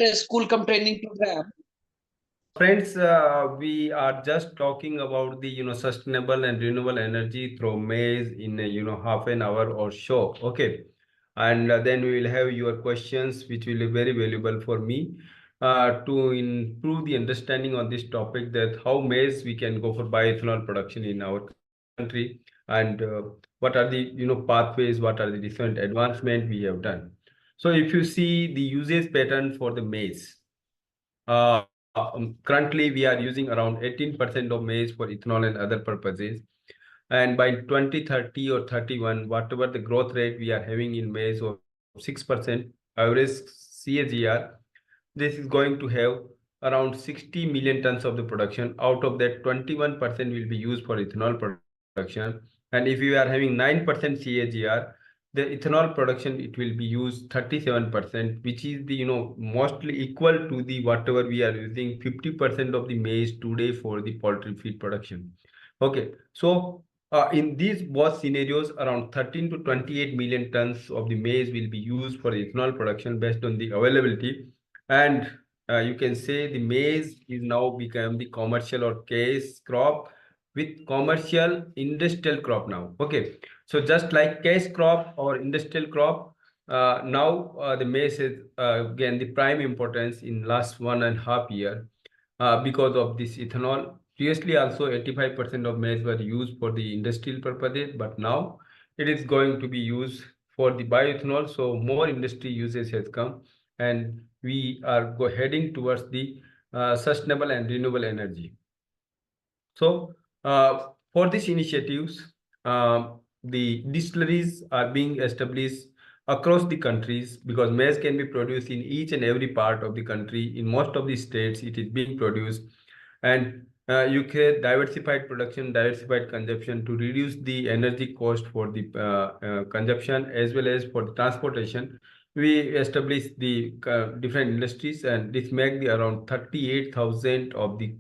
School-Cum-Training program. Friends, we are just talking about the sustainable and renewable energy through maize in half an hour or so. Okay, and then we will have your questions, which will be very valuable for me to improve the understanding on this topic, that how maize we can go for bioethanol production in our country, and what are the pathways, what are the different advancement we have done. So if you see the usage pattern for the maize. Currently, we are using around 18% of maize for ethanol and other purposes. And by 2030 or 31, whatever the growth rate we are having in maize of 6% average CAGR, this is going to have around 60 million tons of the production. Out of that, 21% will be used for ethanol production. And if you are having 9% CAGR, the ethanol production, it will be used 37%, which is the mostly equal to the whatever we are using 50% of the maize today for the poultry feed production. Okay, so in these both scenarios, around 13 to 28 million tons of the maize will be used for ethanol production based on the availability. And you can say the maize is now become the commercial or cash crop with commercial industrial crop now. Okay, so just like cash crop or industrial crop, now the maize is again the prime importance in last 1.5 year because of this ethanol. Previously also 85% of maize were used for the industrial purposes, but now it is going to be used for the bioethanol. So more industry usage has come, and we are heading towards the sustainable and renewable energy. So for these initiatives, the distilleries are being established across the countries, because maize can be produced in each and every part of the country. In most of the states, it is being produced, and you create diversified production, diversified consumption to reduce the energy cost for the consumption as well as for the transportation. We establish the different industries, and this make the around 38,000 of the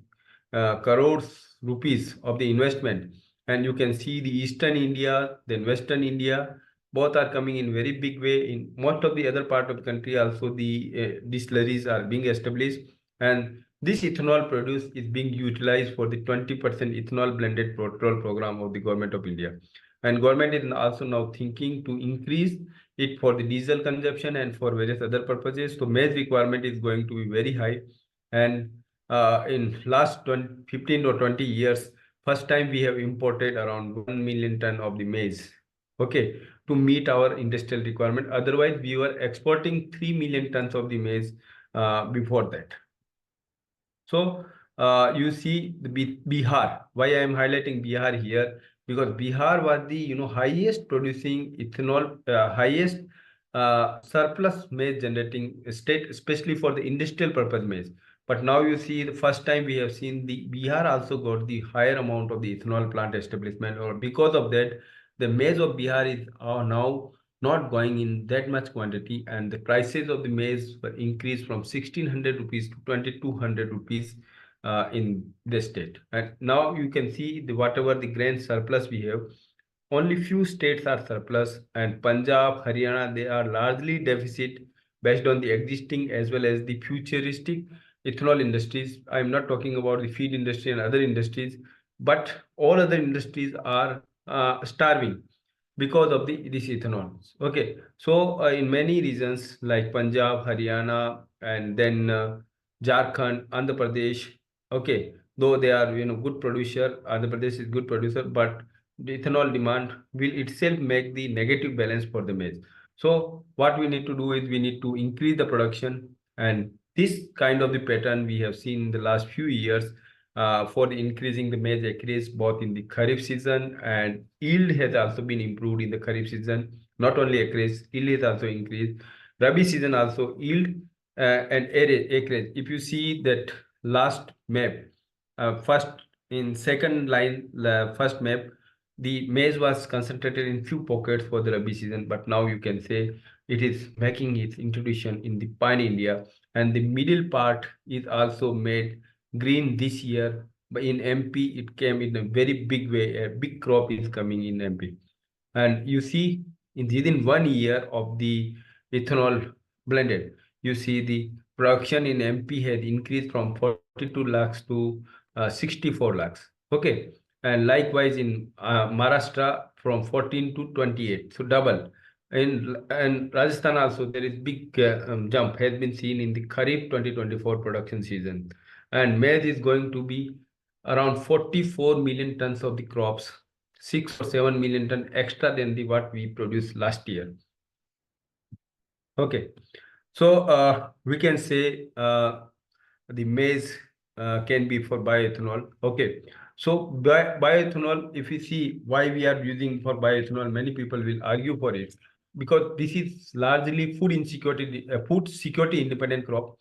crores rupees of the investment. And you can see the Eastern India, then Western India, both are coming in very big way. In most of the other part of the country also, the distilleries are being established, and this ethanol produced is being utilized for the 20% ethanol blended petrol program of the government of India. And government is also now thinking to increase it for the diesel consumption and for various other purposes. So maize requirement is going to be very high. And in last 15 or 20 years, first time we have imported around 1 million ton of the maize, okay, to meet our industrial requirement. Otherwise, we were exporting 3 million tons of the maize before that. So you see the Bihar. Why I am highlighting Bihar here? Because Bihar was the highest producing ethanol, highest surplus maize generating state, especially for the industrial purpose maize. But now you see the first time we have seen the Bihar also got the higher amount of the ethanol plant establishment, or because of that, the maize of Bihar is now not going in that much quantity, and the prices of the maize were increased from 1,600 rupees to 2,200 rupees in the state. And now you can see the whatever the grain surplus we have, only few states are surplus, and Punjab, Haryana, they are largely deficit based on the existing as well as the futuristic ethanol industries. I am not talking about the feed industry and other industries, but all other industries are starving because of this ethanol. Okay, so in many regions like Punjab, Haryana, and then Jharkhand, Andhra Pradesh, okay, though they are good producer, Andhra Pradesh is good producer, but the ethanol demand will itself make the negative balance for the maize. So what we need to do is we need to increase the production, and this kind of the pattern we have seen in the last few years for the increasing the maize acreage both in the Kharif season, and yield has also been improved in the Kharif season. Not only acreage, yield has also increased. Rabi season also yield and acreage. If you see that last map, first in second line, first map, the maize was concentrated in few pockets for the Rabi season, but now you can say it is making its introduction in the Pan India, and the middle part is also made green this year. But in MP, it came in a very big way. A big crop is coming in MP, and you see within 1 year of the ethanol blended, you see the production in MP has increased from 42 lakhs to 64 lakhs. Okay. And likewise in Maharashtra from 14 to 28, so double. And Rajasthan also there is big jump has been seen in the Kharif 2024 production season, and maize is going to be around 44 million tons of the crops, 6 or 7 million ton extra than the what we produced last year. Okay, so we can say the maize can be for bioethanol. Okay, so bioethanol, if you see why we are using for bioethanol, many people will argue for it because this is largely food security independent crop.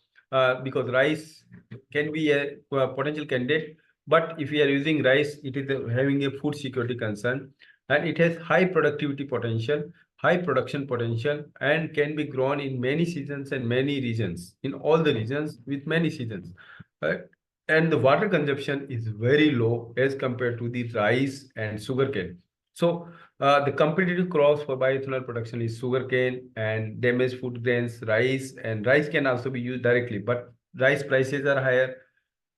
Because rice can be a potential candidate, but if we are using rice, it is having a food security concern, and it has high productivity potential, high production potential, and can be grown in many seasons and many regions, in all the regions with many seasons. Right? And the water consumption is very low as compared to the rice and sugarcane. So the competitive crops for bioethanol production is sugarcane and damaged food grains, rice, and rice can also be used directly, but rice prices are higher.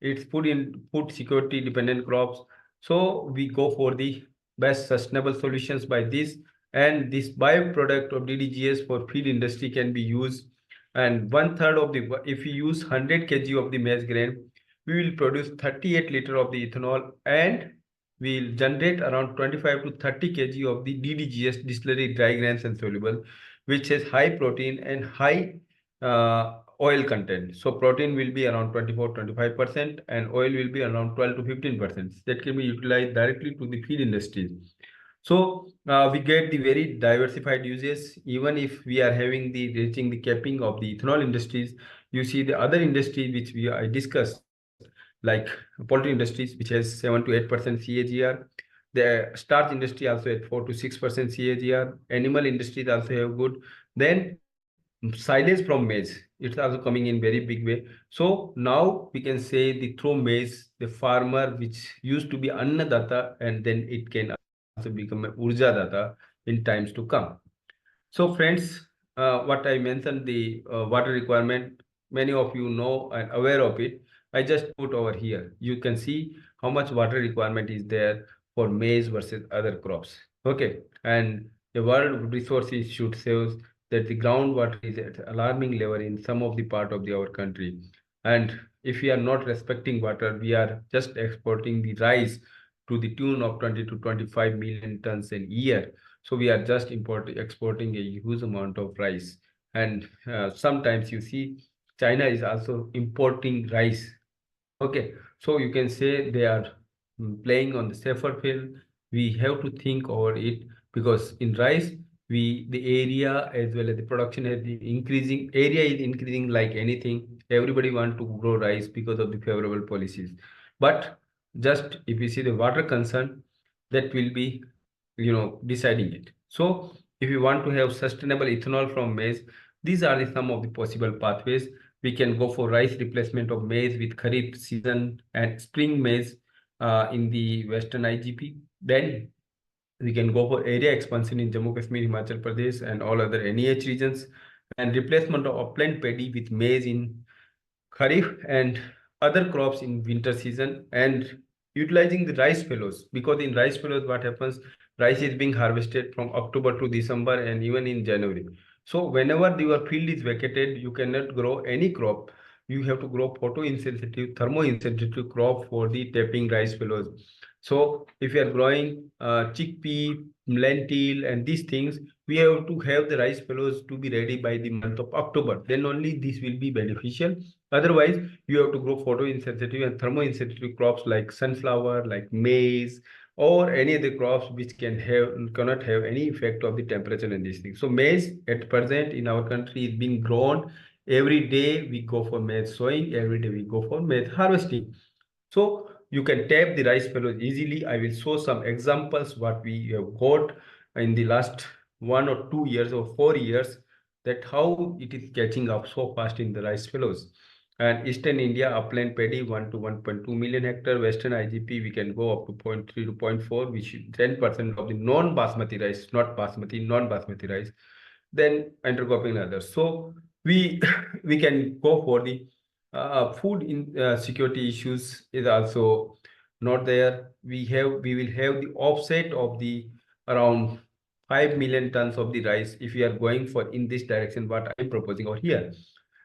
It's food security dependent crops. So we go for the best sustainable solutions by this. And this byproduct of DDGS for feed industry can be used. And one third of the, if we use 100 kg of the maize grain, we will produce 38 liter of the ethanol, and we will generate around 25 to 30 kg of the DDGS, distillery dry grains and soluble, which has high protein and high oil content. So protein will be around 24-25% and oil will be around 12 to 15%. That can be utilized directly to the feed industries. So we get the very diversified uses. Even if we are having the reaching the capping of the ethanol industries, you see the other industries which I discussed, like poultry industries, which has 7 to 8% CAGR. The starch industry also at 4 to 6% CAGR. Animal industries also have good. Then silage from maize, it's also coming in very big way. So now we can say the through maize, the farmer which used to be annadata, and then it can also become a urja data in times to come. So friends, what I mentioned, the water requirement, many of you know and aware of it. I just put over here. You can see how much water requirement is there for maize versus other crops. Okay, and the World Resources should say that the groundwater is at alarming level in some of the part of our country. And if we are not respecting water, we are just exporting the rice to the tune of 20 to 25 million tons a year. So we are just exporting a huge amount of rice. And sometimes you see China is also importing rice. Okay, so you can say they are playing on the safer field. We have to think over it because in rice, the area as well as the production has been increasing. Area is increasing like anything. Everybody want to grow rice because of the favorable policies. But just if you see the water concern, that will be deciding it. So if you want to have sustainable ethanol from maize, these are some of the possible pathways. We can go for rice replacement of maize with Kharif season and spring maize in the Western IGP. Then we can go for area expansion in Jammu Kashmir, Himachal Pradesh, and all other NEH regions, and replacement of upland paddy with maize in Kharif and other crops in winter season, and utilizing the rice fellows, because in rice fellows what happens, rice is being harvested from October to December and even in January. So whenever your field is vacated, you cannot grow any crop. You have to grow photoinsensitive, thermoinsensitive crop for the tapping rice fellows. So if you are growing chickpea, lentil, and these things, we have to have the rice fellows to be ready by the month of October. Then only this will be beneficial. Otherwise, you have to grow photoinsensitive and thermoinsensitive crops like sunflower, like maize, or any other crops which cannot have any effect of the temperature and these things. So maize at present in our country is being grown. Every day we go for maize sowing, every day we go for maize harvesting. So you can tap the rice fellows easily. I will show some examples what we have got in the last 1 or 2 years or 4 years, that how it is catching up so fast in the rice fellows. And Eastern India upland paddy 1 to 1.2 million hectare. Western IGP we can go up to 0.3 to 0.4, which is 10% of the non-basmati rice, not basmati, non-basmati rice. Then intercropping others. So we we can go for the food in security issues is also not there. We will have the offset of the around 5 million tons of the rice if we are going for in this direction what I'm proposing over here.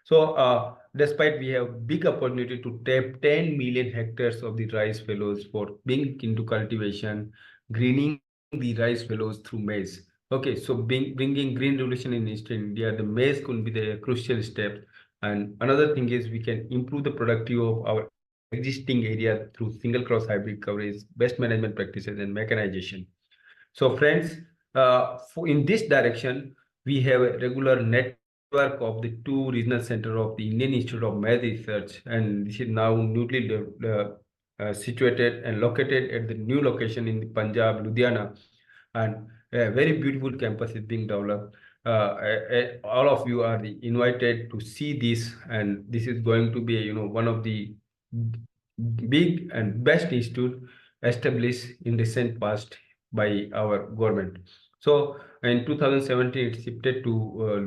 So despite we have big opportunity to tap 10 million hectares of the rice fallows for being into cultivation, greening the rice fallows through maize. Okay, so bringing green revolution in Eastern India, the maize could be the crucial step. And another thing is we can improve the productivity of our existing area through single cross hybrid coverage, best management practices, and mechanization. So friends, in this direction, we have a regular network of the two regional center of the Indian Institute of Maize Research, and this is now newly situated and located at the new location in the Punjab, Ludhiana, and a very beautiful campus is being developed. All of you are invited to see this, and this is going to be, one of the big and best institute established in recent past by our government. So in 2017, it shifted to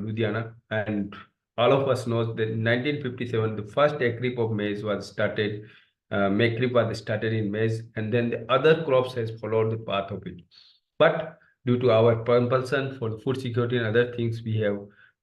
Ludhiana, and all of us knows that in 1957, the first acre of maize was started. Makrip was started in maize, and then the other crops has followed the path of it. But due to our compulsion for food security and other things, we have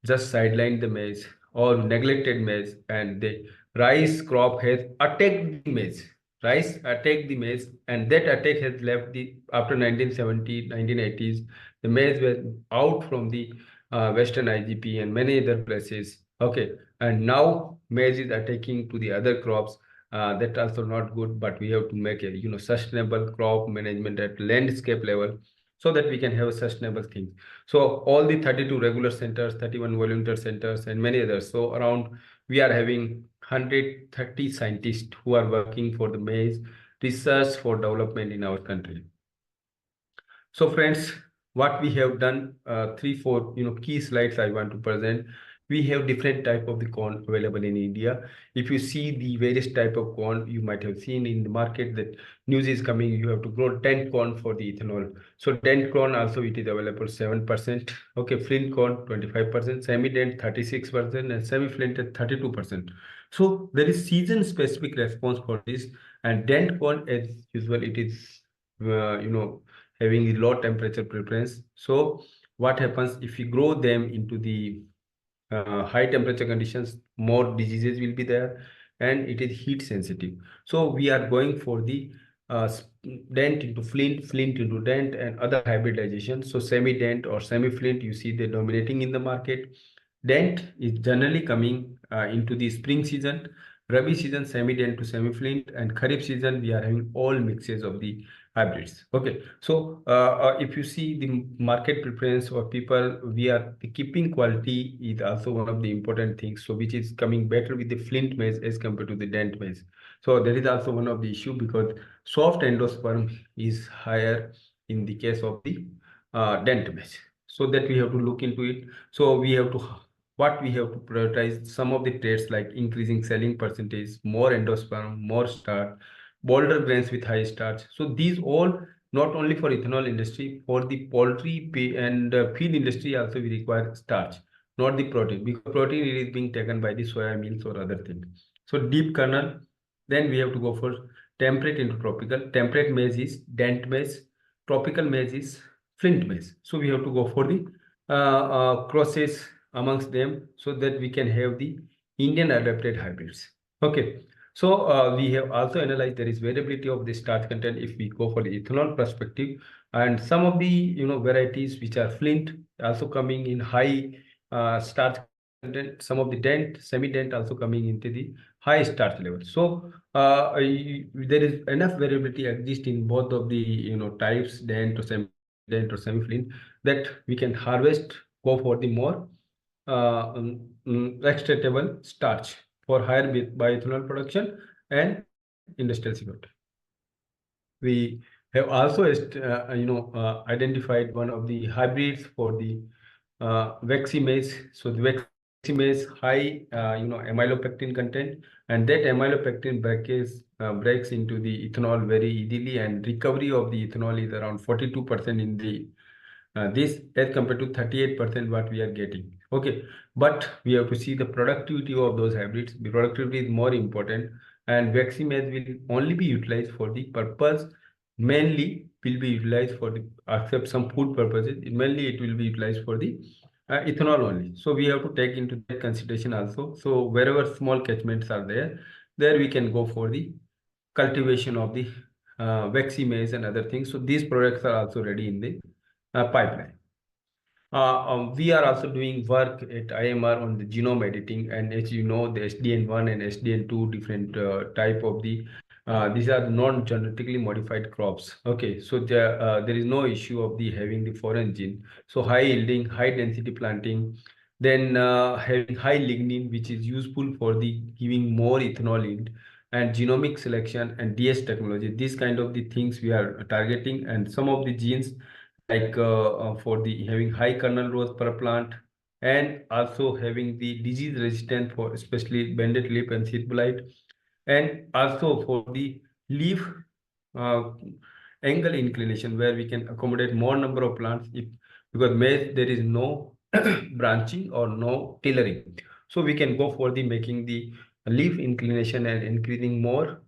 just sidelined the maize or neglected maize, and the rice crop has attacked the maize. Rice attacked the maize, and that attack has left the after 1970, 1980s, the maize were out from the Western IGP and many other places. Okay, and now maize is attacking to the other crops. That also not good, but we have to make a sustainable crop management at landscape level so that we can have a sustainable thing. So all the 32 regular centers, 31 volunteer centers, and many others. So around we are having 130 scientists who are working for the maize research for development in our country. So friends, what we have done, three, four, key slides I want to present. We have different type of the corn available in India. If you see the various type of corn, you might have seen in the market that news is coming, you have to grow 10 corn for the ethanol. So dent corn also it is available 7%. Okay, flint corn 25%, semi-dent 36%, and semi-flint at 32%. So there is season specific response for this, and dent corn as usual it is having a low temperature preference. So what happens if we grow them into the high temperature conditions, more diseases will be there, and it is heat sensitive. So we are going for the dent into flint, flint into dent, and other hybridization. So semi dent or semi flint, you see they dominating in the market. Dent is generally coming into the spring season. Rabi season, semi dent to semi flint, and Kharif season we are having all mixes of the hybrids. Okay, so if you see the market preference or people, we are the keeping quality is also one of the important things. So which is coming better with the flint maize as compared to the dent maize. So that is also one of the issue because soft endosperm is higher in the case of the dent maize. So that we have to look into it. So we have to what we have to prioritize some of the traits like increasing selling percentage, more endosperm, more starch, bolder grains with high starch. So these all not only for ethanol industry, for the poultry and feed industry also we require starch, not the protein, because protein it is being taken by the soya meals or other things. So deep kernel, then we have to go for temperate into tropical. Temperate maize is dent maize, tropical maize is flint maize. So we have to go for the crosses amongst them so that we can have the Indian adapted hybrids. Okay. So we have also analyzed there is variability of the starch content if we go for the ethanol perspective, and some of the varieties which are flint also coming in high starch content. Some of the dent, semi-dent also coming into the high starch level. So there is enough variability exist in both of the types, dent or semi-dent or semi-flint, that we can harvest go for the more extractable starch for higher bioethanol production and industrial security. We have also identified one of the hybrids for the waxy maize. So the waxy maize high amylopectin content, and that amylopectin breaks into the ethanol very easily, and recovery of the ethanol is around 42% in the this as compared to 38% what we are getting. Okay, but we have to see the productivity of those hybrids. The productivity is more important, and vaccine maize will only be utilized for the purpose, mainly will be utilized for the, except some food purposes, mainly it will be utilized for the ethanol only. So we have to take into that consideration also. So wherever small catchments are there, there we can go for the cultivation of the vaccine maize and other things. So these products are also ready in the pipeline. We are also doing work at IMR on the genome editing, and as you know, the SDN1 and SDN2 different type of the these are non-genetically modified crops. Okay, so there is no issue of the having the foreign gene. So high yielding, high density planting, then having high lignin, which is useful for the giving more ethanol yield, and genomic selection and DS technology. These kind of the things we are targeting, and some of the genes like for the having high kernel growth per plant, and also having the disease resistant for especially bended lip and seed blight, and also for the leaf uh, angle inclination, where we can accommodate more number of plants if, because maize there is no branching or no tillering, so we can go for the making the leaf inclination and increasing more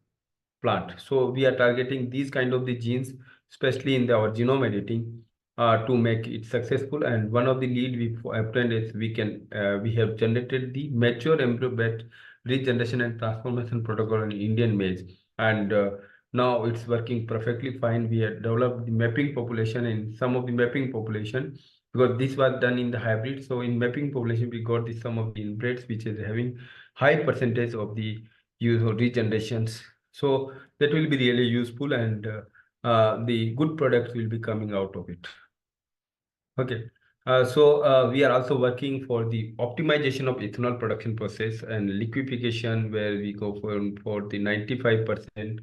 plant. So we are targeting these kind of the genes, especially in our genome editing, to make it successful. And one of the lead we obtained is we have generated the mature embryo bed regeneration and transformation protocol in Indian maize, and now it's working perfectly fine. We have developed the mapping population in some of the mapping population, because this was done in the hybrid. So in mapping population, we got the some of the inbreds which is having high percentage of the use of regenerations. So that will be really useful, and the good products will be coming out of it. Okay. So we are also working for the optimization of ethanol production process and liquefaction, where we go for the 95%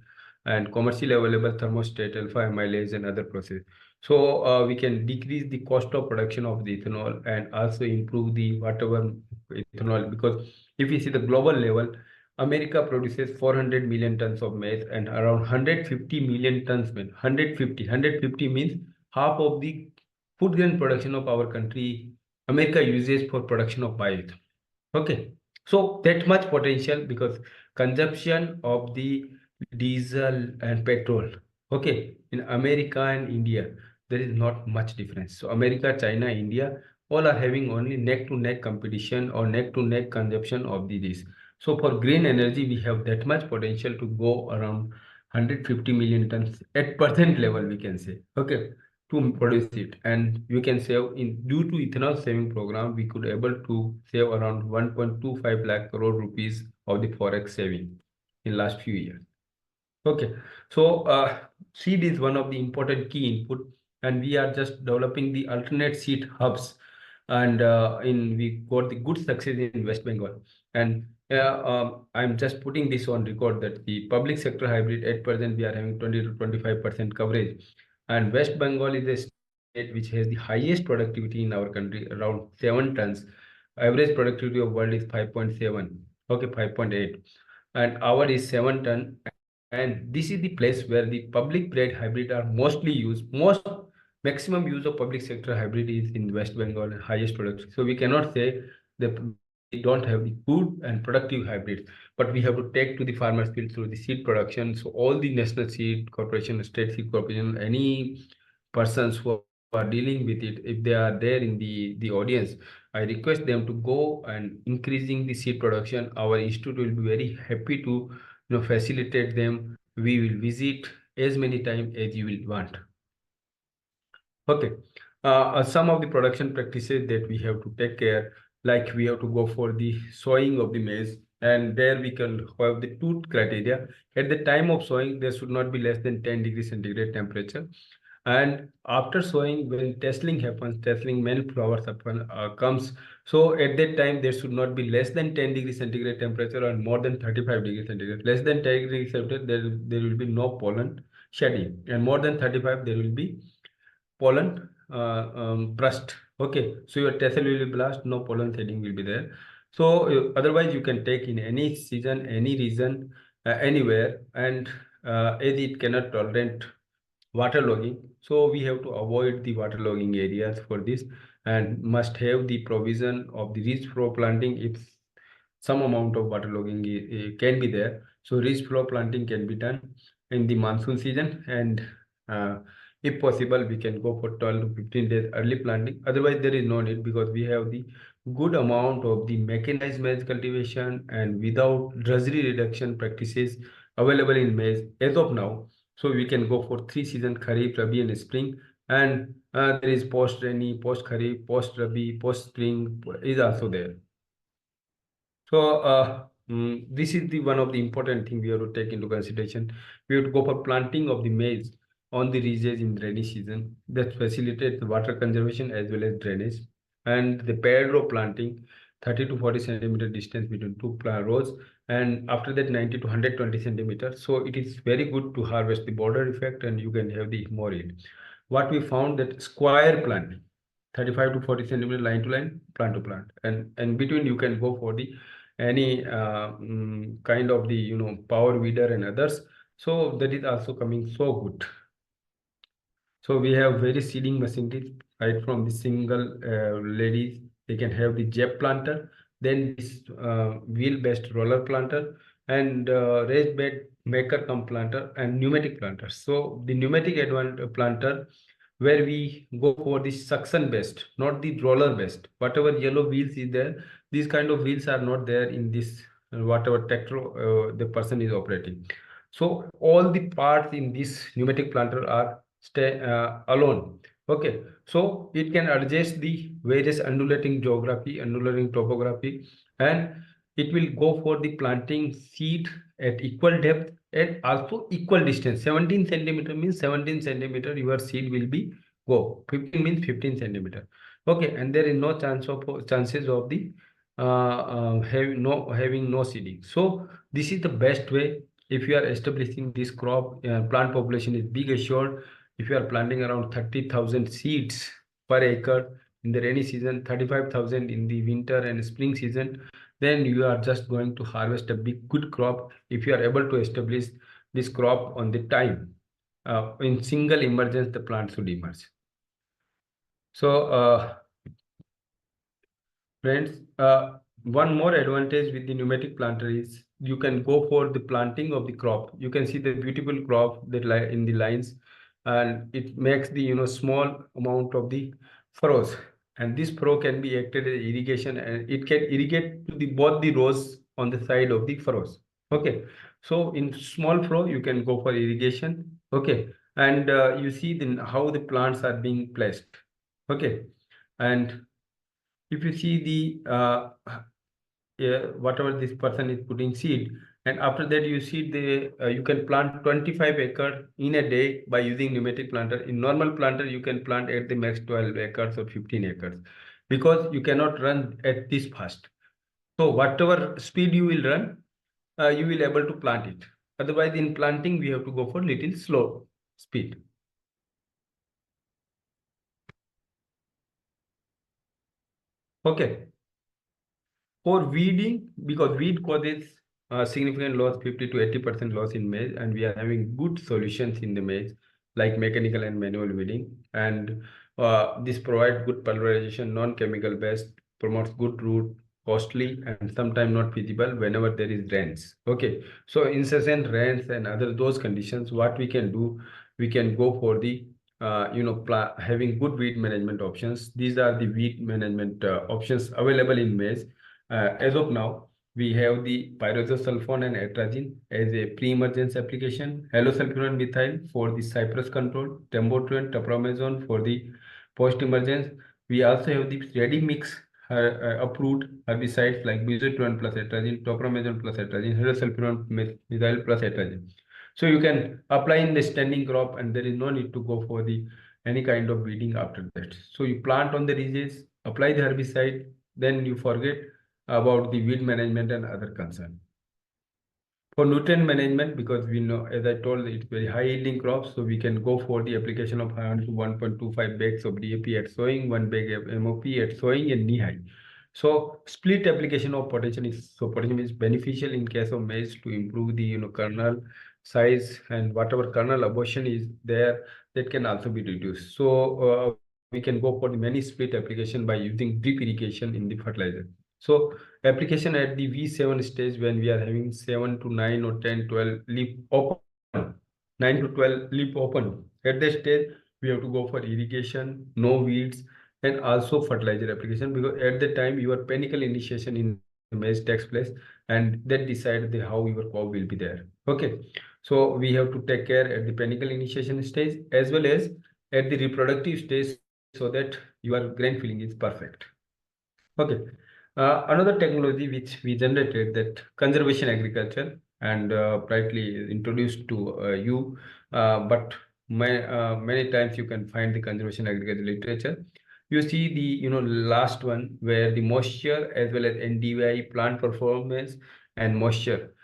and commercially available thermostat, alpha amylase, and other process. So we can decrease the cost of production of the ethanol and also improve the whatever ethanol, because if we see the global level, America produces 400 million tons of maize and around 150 million tons maize. 150 means half of the food grain production of our country, America uses for production of bioethanol. Okay, so that much potential, because consumption of the diesel and petrol, okay, in America and India, there is not much difference. So America, China, India, all are having only neck to neck competition or neck to neck consumption of this. So for green energy, we have that much potential to go around 150 million tons at present level, we can say. Okay, to produce it, and you can save in due to ethanol saving program, we could able to save around 1.25 lakh crore rupees of the forex saving in last few years. Okay, so seed is one of the important key input, and we are just developing the alternate seed hubs, and in we got the good success in West Bengal, and I'm just putting this on record that the public sector hybrid at present we are having 20 to 25% coverage, and West Bengal is a state which has the highest productivity in our country, around 7 tons. Average productivity of world is 5.7, okay, 5.8, and our is 7 ton, and this is the place where the public bred hybrid are mostly used. Most maximum use of public sector hybrid is in West Bengal, highest production. So we cannot say that we don't have the good and productive hybrids, but we have to take to the farmers field through the seed production. So all the national seed corporation, state seed corporation, any persons who are dealing with it, if they are there in the audience, I request them to go and increasing the seed production. Our institute will be very happy to facilitate them. We will visit as many times as you will want. Okay. Some of the production practices that we have to take care, like we have to go for the sowing of the maize, and there we can have the two criteria. At the time of sowing, there should not be less than 10 degrees centigrade temperature. And after sowing, when tasseling happens, tasseling male flowers comes. So at that time, there should not be less than 10 degrees centigrade temperature and more than 35 degrees centigrade. Less than 10 degrees centigrade, there will be no pollen shedding, and more than 35, there will be pollen burst. Okay, so your tassel will be blast, no pollen shedding will be there. So otherwise, you can take in any season, any region, anywhere, and as it cannot tolerate waterlogging. So we have to avoid the waterlogging areas for this, and must have the provision of the ridge flow planting if some amount of waterlogging can be there. So ridge flow planting can be done in the monsoon season, and uh, if possible we can go for 12 to 15 days early planting. Otherwise there is no need, because we have the good amount of the mechanized maize cultivation and without drudgery reduction practices available in maize as of now. So we can go for 3 season: Kharif, Rabi and Spring. And there is post rainy, post Kharif, post Rabi, post Spring is also there. So this is the one of the important thing we have to take into consideration. We have to go for planting of the maize on the ridges in rainy season. That facilitates the water conservation as well as drainage. And the paired row planting, 30 to 40 centimeter distance between two plant rows, and after that 90 to 120 centimeters. So it is very good to harvest the border effect, and you can have the more yield. What we found that square planting, 35 to 40 centimeter line to line, plant to plant, and between you can go for the any kind of the power weeder and others. So that is also coming so good. So we have very seeding machinery, right from the single ladies. They can have the jet planter, then this wheel based roller planter, and raised bed maker cum planter, and pneumatic planter. So the pneumatic planter, where we go for the suction based, not the roller based. Whatever yellow wheels is there, these kind of wheels are not there in this whatever tractor the person is operating. So all the parts in this pneumatic planter are stay alone. Okay, so it can adjust the various undulating geography, undulating topography, and it will go for the planting seed at equal depth and also equal distance. 17 centimeter means 17 centimeter your seed will be go. 15 means 15 centimeter. Okay, and there is no chances of the having no seeding. So this is the best way. If you are establishing this crop, plant population is big assured. If you are planting around 30,000 seeds per acre in the rainy season, 35,000 in the winter and spring season, then you are just going to harvest a big good crop if you are able to establish this crop on the time. In single emergence, the plant should emerge. So friends, one more advantage with the pneumatic planter is you can go for the planting of the crop. You can see the beautiful crop that lie in the lines, and it makes the small amount of the furrows. And this furrow can be acted as irrigation, and it can irrigate to the both the rows on the side of the furrows. Okay, so in small furrow you can go for irrigation. Okay, and you see then how the plants are being placed. Okay, and if you see the whatever this person is putting seed, and after that you see the you can plant 25 acre in a day by using pneumatic planter. In normal planter you can plant at the max 12 acres or 15 acres, because you cannot run at this fast. So whatever speed you will run, you will able to plant it. Otherwise in planting we have to go for little slow speed. Okay. For weeding, because weed causes significant loss, 50 to 80% loss in maize, and we are having good solutions in the maize, like mechanical and manual weeding. And this provides good pulverization, non-chemical based, promotes good root, costly, and sometimes not feasible whenever there is rains. Okay, so incessant rains and other those conditions, what we can do, we can go for the having good weed management options. These are the weed management options available in maize. As of now, we have the pyroxosulfone and atrazine as a pre-emergence application, halosulfuron methyl for the cypress control, tembotrione, topramazone for the post-emergence. We also have the ready mix approved herbicides like bizotrione plus atrazine, topramazone plus atrazine, halosulfuron methyl plus atrazine. So you can apply in the standing crop, and there is no need to go for the any kind of weeding after that. So you plant on the ridges, apply the herbicide, then you forget about the weed management and other concern. For nutrient management, because we know, as I told, it's very high yielding crops, so we can go for the application of 100 to 1.25 bags of DAP at sowing, 1 bag of MOP at sowing and knee high. So split application of potassium is beneficial in case of maize to improve the kernel size and whatever kernel abortion is there, that can also be reduced. So we can go for the many split application by using drip irrigation in the fertilizer. So application at the V7 stage, when we are having 7 to 9 or 10, 12 leaf open, 9 to 12 leaf open. At that stage, we have to go for irrigation, no weeds, and also fertilizer application, because at the time your panicle initiation in the maize takes place, and that decide how your crop will be there. Okay, so we have to take care at the panicle initiation stage as well as at the reproductive stage, so that your grain filling is perfect. Okay. Another technology which we generated, that conservation agriculture, and rightly introduced to you, but many times you can find the conservation agriculture literature. You see the last one, where the moisture as well as NDVI, plant performance and moisture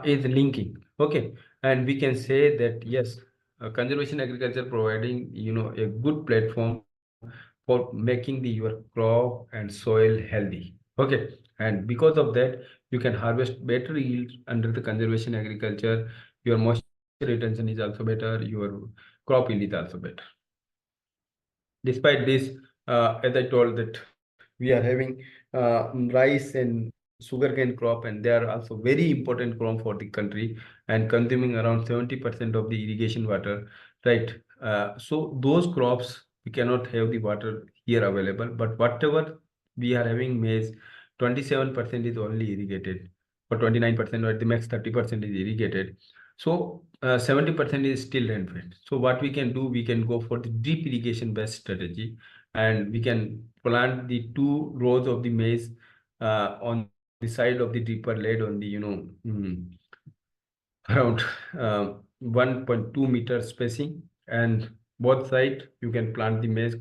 is linking. Okay, and we can say that yes, conservation agriculture providing a good platform for making your crop and soil healthy. Okay, and because of that, you can harvest better yields under the conservation agriculture. Your moisture retention is also better, your crop yield is also better. Despite this, as I told, that we are having rice and sugarcane crop, and they are also very important crop for the country, and consuming around 70% of the irrigation water, right? So those crops, we cannot have the water here available, but whatever we are having maize, 27% is only irrigated, or 29%, or at the max 30% is irrigated. So 70% is still rainfed. So what we can do, we can go for the drip irrigation based strategy, and we can plant the 2 rows of the maize on the side of the dripper laid on the around 1.2 meter spacing, and both side you can plant the maize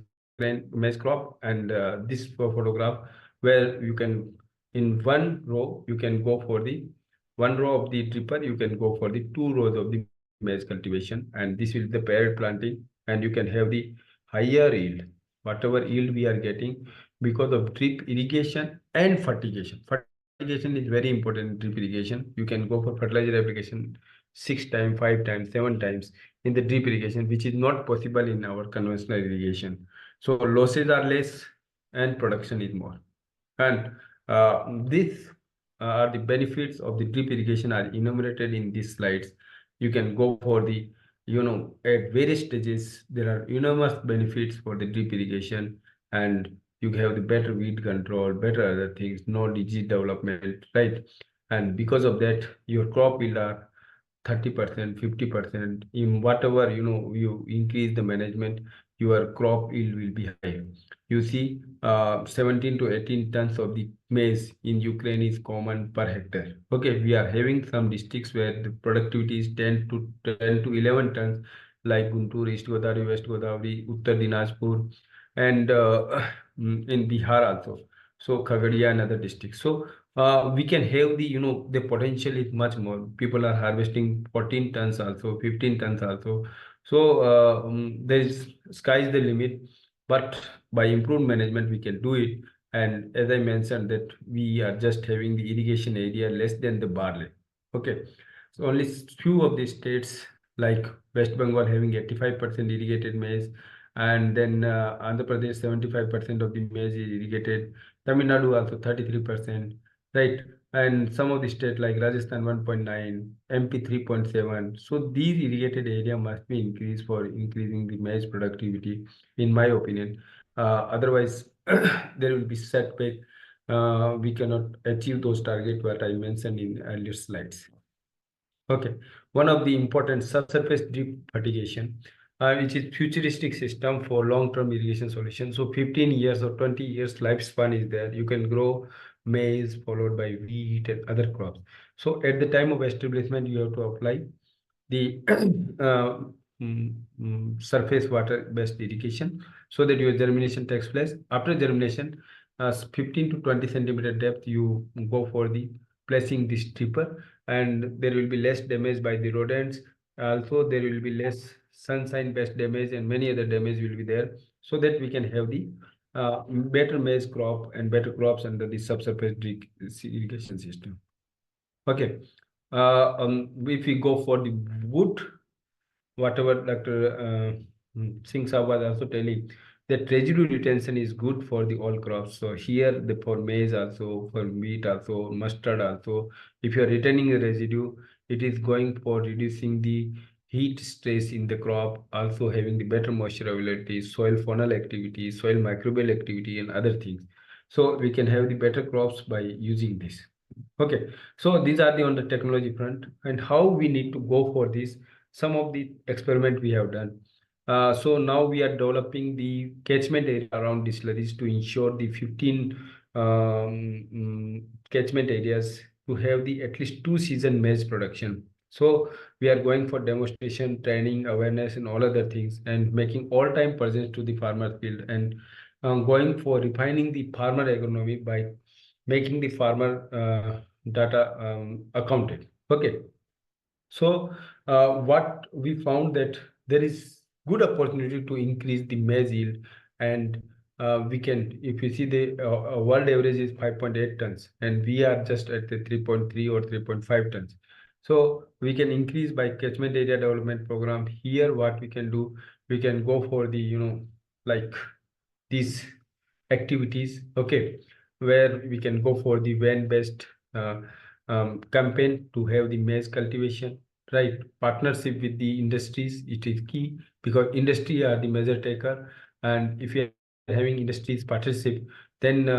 crop. And this photograph, where you can, in 1 row you can go for the 1 row of the dripper, you can go for the 2 rows of the maize cultivation, and this will be the paired planting, and you can have the higher yield, whatever yield we are getting, because of drip irrigation and fertigation. Fertigation is very important in drip irrigation. You can go for fertilizer application 6 times, 5 times, 7 times in the drip irrigation, which is not possible in our conventional irrigation. So losses are less and production is more. And these are the benefits of the drip irrigation are enumerated in these slides. You can go for the, at various stages, there are enormous benefits for the drip irrigation, and you have the better weed control, better other things, no disease development, right? And because of that, your crop yield are 30%, 50%. In whatever, you increase the management, your crop yield will be high. You see, 17 to 18 tons of the maize in Ukraine is common per hectare. Okay, we are having some districts where the productivity is 10 to 11 tons, like Guntur, East Godavari, West Godavari, Uttar Dinajpur, and in Bihar also. So Khagadia and other districts. So we can have the, the potential is much more. People are harvesting 14 tons also, 15 tons also. So there is sky is the limit, but by improved management we can do it. And as I mentioned, that we are just having the irrigation area less than the barley. Okay, so only few of the states like West Bengal having 85% irrigated maize, and then Andhra Pradesh 75% of the maize is irrigated. Tamil Nadu also 33%, right? And some of the states like Rajasthan 1.9, MP 3.7. So these irrigated area must be increased for increasing the maize productivity, in my opinion. Otherwise, there will be setback. We cannot achieve those targets what I mentioned in earlier slides. Okay, one of the important subsurface drip fertigation, which is futuristic system for long-term irrigation solution. So 15 years or 20 years lifespan is there. You can grow maize followed by wheat and other crops. So at the time of establishment, you have to apply the surface water based irrigation, so that your germination takes place. After germination, 15 to 20 centimeter depth, you go for the placing this stripper, and there will be less damage by the rodents. Also, there will be less sunshine based damage, and many other damage will be there, so that we can have the better maize crop and better crops under the subsurface drip irrigation system. Okay. if we go for the wood, whatever Dr. Singh Saab was also telling, that residue retention is good for the all crops. So here, for maize also, for wheat also, mustard also, if you are retaining the residue, it is going for reducing the heat stress in the crop, also having the better moisture availability, soil faunal activity, soil microbial activity, and other things. So we can have the better crops by using this. Okay, so these are the on the technology front, and how we need to go for this. Some of the experiment we have done. So now we are developing the catchment area around distilleries to ensure the 15 catchment areas to have the at least 2 season maize production. So we are going for demonstration, training, awareness, and all other things, and making all-time presence to the farmer field, and going for refining the farmer agronomy by making the farmer data accounted. Okay, so what we found that there is good opportunity to increase the maize yield, and we can, if you see the world average is 5.8 tons, and we are just at the 3.3 or 3.5 tons. So we can increase by catchment area development program. Here, what we can do, we can go for the, like these activities, okay, where we can go for the van based campaign to have the maize cultivation, right? Partnership with the industries, it is key, because industry are the measure taker, and if you are having industries partnership, then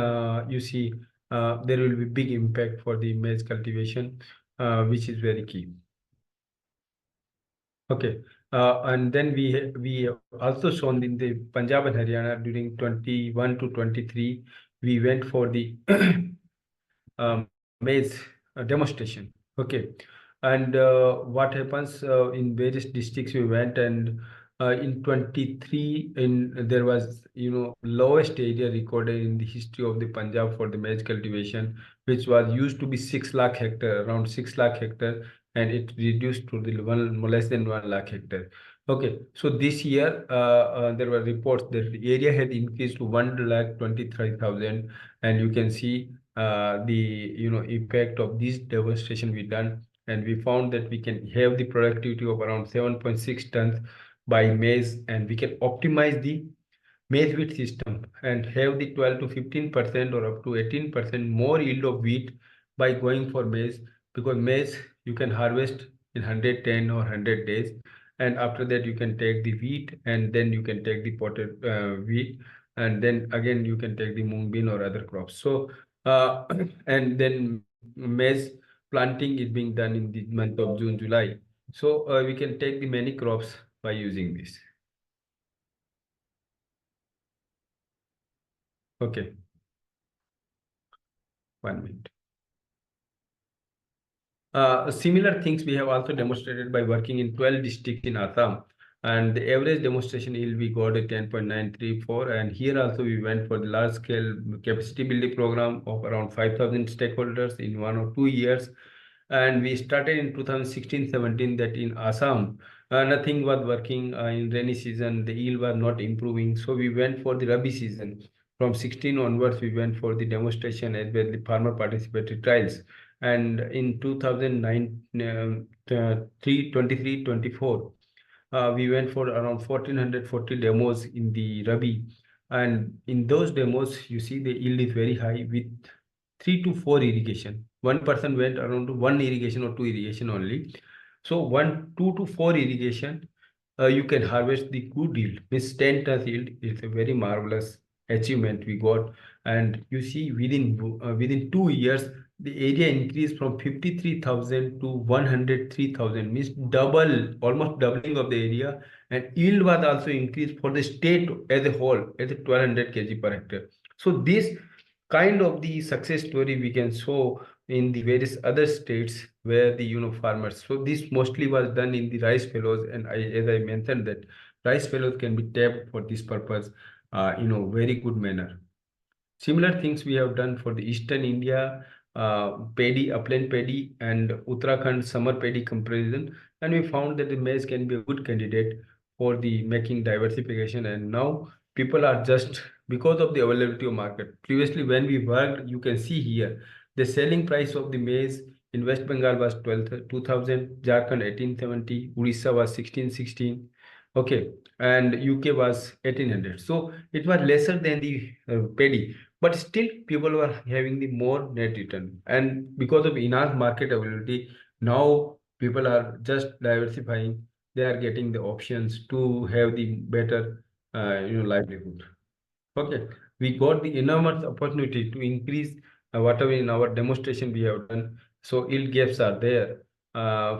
you see there will be big impact for the maize cultivation, which is very key. Okay, and then we also shown in the Punjab and Haryana during 21 to 23, we went for the maize demonstration. Okay, and what happens in various districts we went, and in 23, in there was lowest area recorded in the history of the Punjab for the maize cultivation, which was used to be 6 lakh hectare, around 6 lakh hectare, and it reduced to the one less than 1 lakh hectare. Okay, so this year there were reports that the area had increased to 1,23,000, and you can see the impact of this demonstration we done, and we found that we can have the productivity of around 7.6 tons by maize, and we can optimize the maize wheat system and have the 12 to 15% or up to 18% more yield of wheat by going for maize, because maize you can harvest in 110 or 100 days, and after that you can take the wheat, and then you can take the potted wheat, and then again you can take the mung bean or other crops. So and then maize planting is being done in the month of June, July. So we can take the many crops by using this. Okay, 1 minute. Similar things we have also demonstrated by working in 12 districts in Assam, and the average demonstration yield we got a 10.934, and here also we went for the large scale capacity building program of around 5,000 stakeholders in 1 or 2 years, and we started in 2016-17 that in Assam nothing was working in rainy season, the yield was not improving, so we went for the Rabi season. From 16 onwards we went for the demonstration as well the farmer participatory trials, and in 2009 23-24 we went for around 1440 demos in the Rabi, and in those demos you see the yield is very high with 3 to 4 irrigation. One person went around to one irrigation or two irrigation only. So 2 to 4 irrigation, you can harvest the good yield. Means 10 tons yield is a very marvelous achievement we got. And you see within 2 years, the area increased from 53,000 to 103,000, means double, almost doubling of the area. And yield was also increased for the state as a whole, as a 1,200 kg per hectare. So this kind of the success story we can show in the various other states where the farmers. So this mostly was done in the rice fellows, and as I mentioned that rice fellows can be tapped for this purpose very good manner. Similar things we have done for the Eastern India, paddy, upland paddy, and Uttarakhand summer paddy comparison, and we found that the maize can be a good candidate for the making diversification. And now people are just because of the availability of market. Previously, when we worked, you can see here the selling price of the maize In West Bengal was 2000, Jharkhand 1870, Odisha was 1616. Okay, and UK was 1800. So it was lesser than the paddy, but still people were having the more net return. And because of enhanced market availability, now people are just diversifying. They are getting the options to have the better livelihood. Okay, we got the enormous opportunity to increase whatever in our demonstration we have done. So yield gaps are there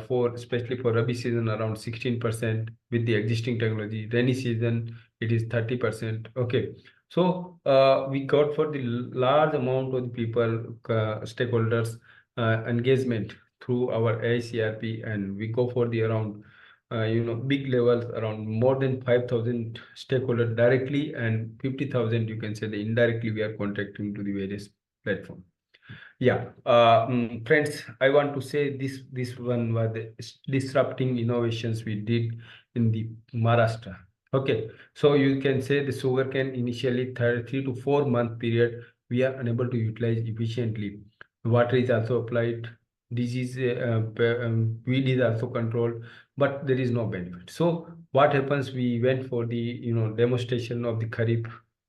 for especially for Rabi season around 16% with the existing technology. Rainy season it is 30%. Okay, so we got for the large amount of the people stakeholders engagement through our AICRP, and we go for the around big levels around more than 5,000 stakeholders directly, and 50,000 you can say the indirectly we are contacting to the various platforms. Yeah, friends, I want to say this one was the disrupting innovations we did in the Maharashtra. Okay, so you can say the sugarcane initially 3 to 4 month period we are unable to utilize efficiently. Water is also applied, disease, weed is also controlled, but there is no benefit. So what happens? We went for the demonstration of the Kharif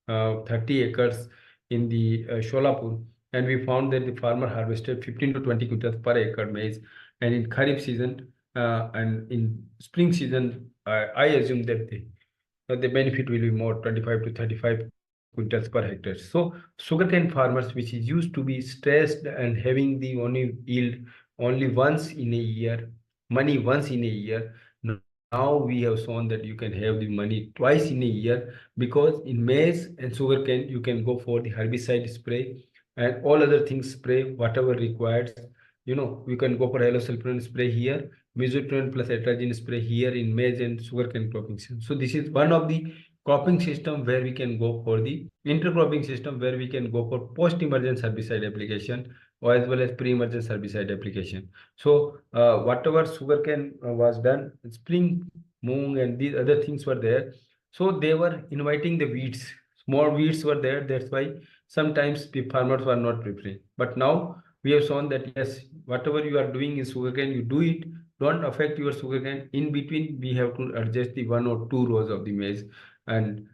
30 acres in the Sholapur, and we found that the farmer harvested 15 to 20 quintals per acre maize. And in Kharif season and in spring season, I assume that the benefit will be more 25 to 35 quintals per hectare. So sugarcane farmers, which is used to be stressed and having the only yield only once in a year, money once in a year, now we have shown that you can have the money twice in a year, because in maize and sugarcane you can go for the herbicide spray and all other things spray whatever required. We can go for halosulfuron spray here, mesotrione plus atrazine spray here in maize and sugarcane cropping system. So this is one of the cropping system where we can go for the intercropping system, where we can go for post-emergence herbicide application or as well as pre-emergence herbicide application. So whatever sugarcane was done, spring, moong, and these other things were there. So they were inviting the weeds. More weeds were there. That's why sometimes the farmers were not preferring. But now we have shown that yes, whatever you are doing in sugarcane, you do it. Don't affect your sugarcane. In between, we have to adjust the 1 or 2 rows of the maize, and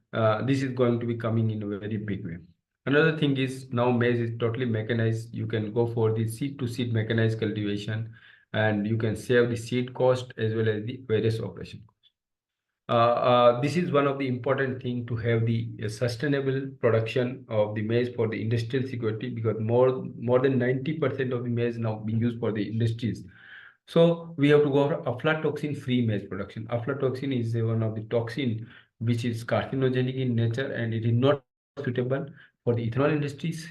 this is going to be coming in a very big way. Another thing is now maize is totally mechanized. You can go for the seed to seed mechanized cultivation, and you can save the seed cost as well as the various operation. This is one of the important thing to have the sustainable production of the maize for the industrial security, because more than 90% of the maize now being used for the industries. So we have to go for aflatoxin free maize production. Aflatoxin is one of the toxin which is carcinogenic in nature, and it is not suitable for the ethanol industries,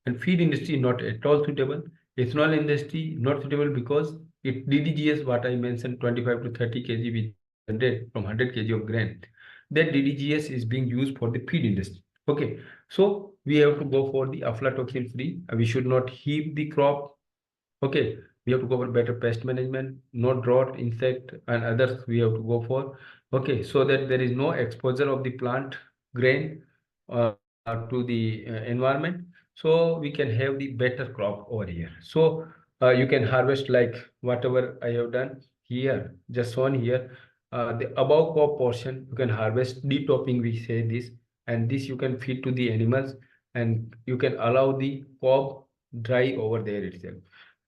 and feed industry not at all suitable. Ethanol industry not suitable because it DDGS, what I mentioned, 25 to 30 kg we generate from 100 kg of grain. That DDGS is being used for the feed industry. Okay, so we have to go for the aflatoxin free. We should not heap the crop. Okay, we have to go for better pest management, no drought, insect, and others we have to go for. Okay, so that there is no exposure of the plant grain to the environment, so we can have the better crop over here. So you can harvest like whatever I have done here, just shown here. The above crop portion you can harvest detopping, we say this, and this you can feed to the animals, and you can allow the cob dry over there itself.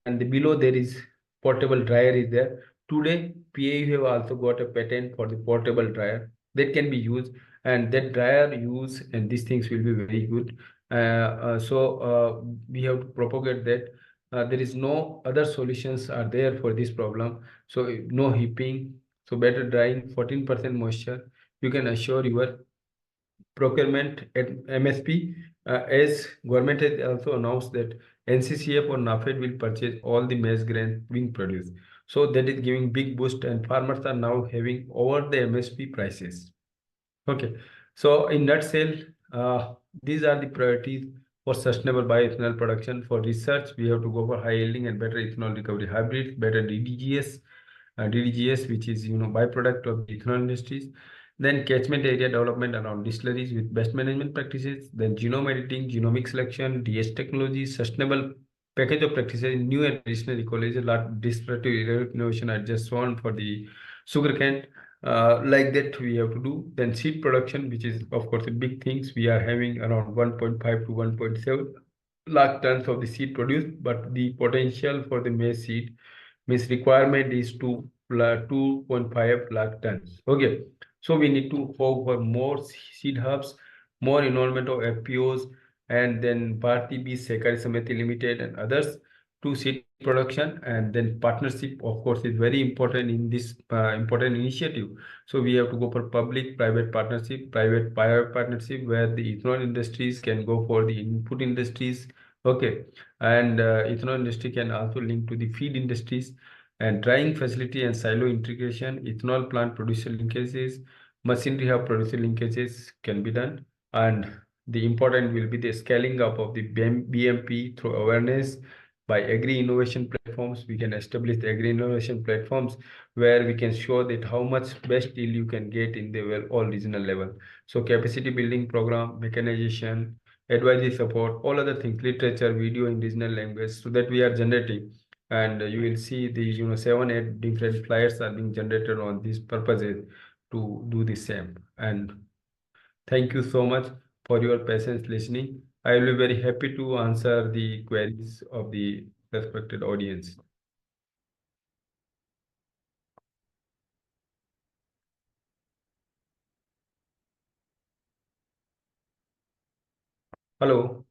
And below there is portable dryer is there. Today PAU have also got a patent for the portable dryer that can be used, and that dryer use and these things will be very good. We have to propagate that. There is no other solutions are there for this problem. So no heaping, so better drying, 14% moisture. You can assure your procurement at MSP, as government has also announced that NCCF or NAFED will purchase all the maize grain being produced. So that is giving big boost, and farmers are now having over the MSP prices. Okay, so in nutshell, these are the priorities for sustainable bioethanol production. For research, we have to go for high yielding and better ethanol recovery hybrids, better DDGS, which is byproduct of the ethanol industries. Then catchment area development around distilleries with best management practices. Then genome editing, genomic selection, DS technology, sustainable package of practices, new and additional ecology, lot disruptive innovation are just one for the sugarcane. Like that we have to do. Then seed production, which is of course a big things. We are having around 1.5 to 1.7 lakh tons of the seed produced, but the potential for the maize seed means requirement is 2.5 lakh tons. Okay, so we need to hope for more seed hubs, more involvement of FPOs, and then Bharti Bees Sehkari Samiti Limited and others to seed production. And then partnership, of course, is very important in this important initiative. So we have to go for public-private partnership, private-private partnership, where the ethanol industries can go for the input industries. Okay, and ethanol industry can also link to the feed industries, and drying facility and silo integration, ethanol plant producer linkages, machinery hub producer linkages can be done. And the important will be the scaling up of the BMP through awareness by agri innovation platforms. We can establish the agri innovation platforms where we can show that how much best yield you can get in the all regional level. So capacity building program, mechanization, advisory support, all other things, literature, video in regional language, so that we are generating. And you will see the 7 8 different flyers are being generated on these purposes to do the same. And thank you so much for your patience listening. I will be very happy to answer the queries of the respected audience. Hello.